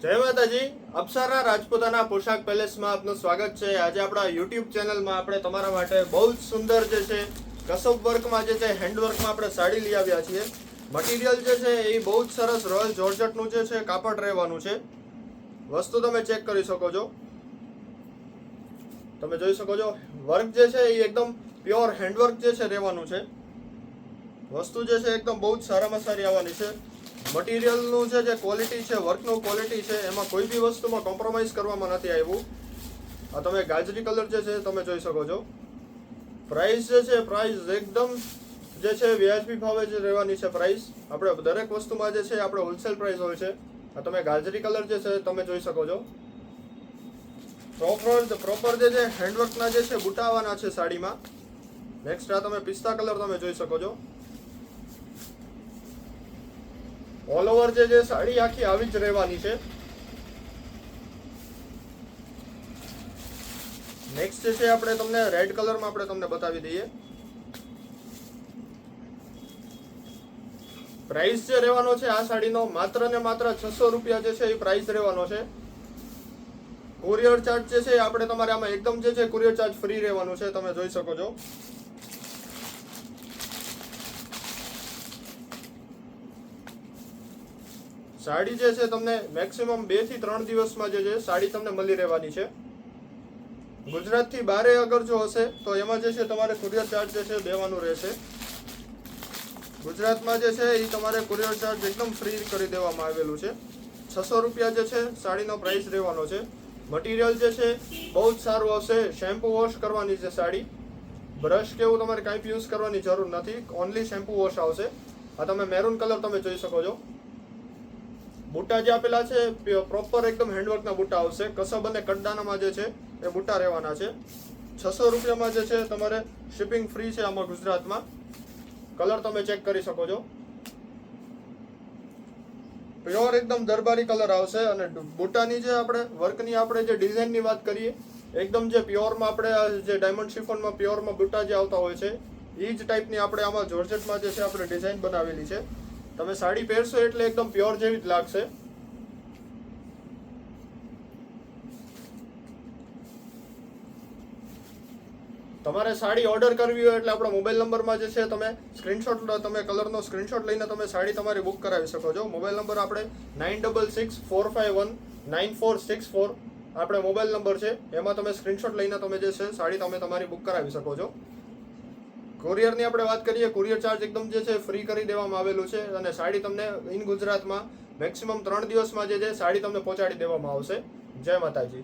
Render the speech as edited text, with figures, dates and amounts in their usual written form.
જય માતાજી. અપ્સરા રાજપૂતાના પોશાક પેલેસમાં આપનું સ્વાગત છે. આજે આપણા યુટ્યુબ ચેનલમાં આપણે તમારા માટે બહુ જ સુંદર જે છે કસબ વર્કમાં જે છે હેન્ડવર્કમાં આપણે સાડી લઈ આવ્યા છીએ. મટીરિયલ જે છે એ બહુ જ સરસ રોયલ જોર્જટનું જે છે કાપડ રહેવાનું છે. વસ્તુ તમે ચેક કરી શકો છો, તમે જોઈ શકો છો. વર્ક જે છે એ એકદમ પ્યોર હેન્ડવર્ક જે છે રહેવાનું છે. વસ્તુ જે છે એકદમ બહુ જ સારામાં સારી આવવાની છે. મટીરિયલનું જે ક્વોલિટી છે, વર્કનું ક્વોલિટી છે, એમાં કોઈ બી વસ્તુમાં કોમ્પ્રોમાઇઝ કરવામાં નથી આવ્યું. આ તમે ગાજરી કલર જે છે તમે જોઈ શકો છો. પ્રાઇસ જે છે પ્રાઇસ એકદમ જે છે વ્યાજબી ભાવે જે રહેવાની છે. પ્રાઇસ આપણે દરેક વસ્તુમાં જે છે આપણે હોલસેલ પ્રાઇસ હોય છે. આ તમે ગાજરી કલર જે છે તમે જોઈ શકો છો. પ્રોપર જે છે હેન્ડવર્કના જે છે બુટા આવવાના છે સાડીમાં. નેક્સ્ટ આ તમે પિસ્તા કલર તમે જોઈ શકો છો. ઓલ ઓવર જે સાડી આખી આવી જ રહેવાની છે. નેક્સ્ટ જે છે આપણે તમને રેડ કલરમાં આપણે તમને બતાવી દઈએ. પ્રાઇસ જે રહેવાનો છે આ સાડીનો માત્ર ને માત્ર 600 રૂપિયા જે છે એ પ્રાઇસ રહેવાનો છે. કુરિયર ચાર્જ જે છે આપણે તમારે આમાં એકદમ જે છે કુરિયર ચાર્જ ફ્રી રહેવાનું છે. તમે જોઈ શકો છો. સાડી જે છે તમને મેક્સિમમ 2 થી 3 દિવસમાં જે છે સાડી તમને મળી રહેવાની છે. ગુજરાતથી બારે અગર જો હશે તો એમાં જે છે તમારે કુરિયર ચાર્જ જે છે દેવાનું રહેશે. ગુજરાતમાં જે છે એ તમારે કુરિયર ચાર્જ એકદમ ફ્રી કરી દેવામાં આવેલું છે. 600 રૂપિયા જે છે સાડીનો પ્રાઇસ રહેવાનો છે. મટીરિયલ જે છે બહુ જ સારું આવશે. શેમ્પુ વોશ કરવાની છે સાડી. બ્રશ કે એવું તમારે કાંઈ યુઝ કરવાની જરૂર નથી. ઓનલી શેમ્પુ વોશ આવશે. આ તમે મેરૂન કલર તમે જોઈ શકો છો. બુટ્ટા જે આપેલા છે પ્રોપર એકદમ હેન્ડવર્કના બુટ્ટા આવશે. કસબ અને કડદાનામાં જે છે એ બુટ્ટા રહેવાના છે. 600 રૂપિયામાં જે છે તમારે શિપિંગ ફ્રી છે આમાં ગુજરાતમાં. કલર તમે ચેક કરી શકો છો. પ્યોર એકદમ દરબારી કલર આવશે. અને બુટ્ટાની જે આપણે વર્કની આપણે જે ડિઝાઇનની વાત કરીએ, એકદમ જે પ્યોરમાં આપણે જે ડાયમંડ શિફોનમાં પ્યોરમાં બુટ્ટા જે આવતા હોય છે એ જ ટાઈપની આપણે આમાં જોર્જેટમાં જે છે આપણે ડિઝાઇન બનાવેલી છે. તમે સાડી પહેરશો એટલે એકદમ પ્યોર જેવી જ લાગશે. તમારે સાડી ઓર્ડર કરવી હોય એટલે આપણા મોબાઈલ નંબરમાં જે છે તમે સ્ક્રીનશોટ તમે કલરનો સ્ક્રીનશોટ લઈને તમે સાડી તમારી બુક કરાવી શકો છો. મોબાઈલ નંબર આપણે 9664519464 આપણે મોબાઈલ નંબર છે. એમાં તમે સ્ક્રીનશોટ લઈને તમે જે છે સાડી તમે તમારી બુક કરાવી શકો છો. કુરિયરની આપણે વાત કરીએ, કુરિયર ચાર્જ એકદમ જે છે ફ્રી કરી દેવામાં આવેલું છે. અને સાડી તમને ઇન ગુજરાતમાં મેક્સિમમ 3 દિવસમાં જે છે સાડી તમને પહોંચાડી દેવામાં આવશે. જય માતાજી.